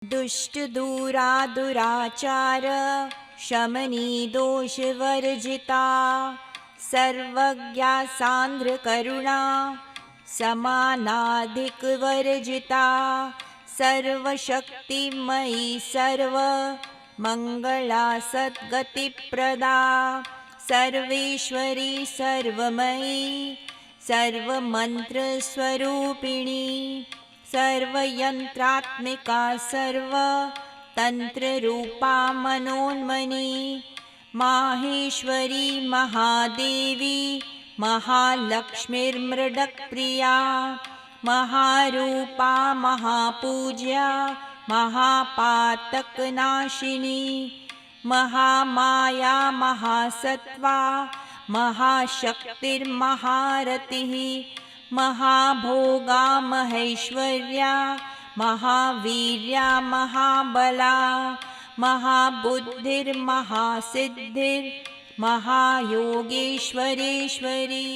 दुष्ट दूरा दुराचार शमनी दोष वर्जिता सर्वज्ञा सांद्र करुणा समानाधिक वर्जिता सर्वशक्तिमयी सर्व मंगला सद्गतिप्रदा सर्वेश्वरी सर्वमयी सर्वमन्त्रस्वरूपिणी सर्वयन्त्रात्मिका सर्वतन्त्ररूपा मनोन्मनी माहेश्वरी महादेवी महालक्ष्मीर्मृडप्रिया महारूपा महापूज्या महापातकनाशिनी महामाया महासत्त्वा महाशक्तिर्महारतिः महाभोगा महेश्वर्या महावीर्या महाबला महाबुद्धिर्महासिद्धिर्महायोगेश्वरेश्वरी।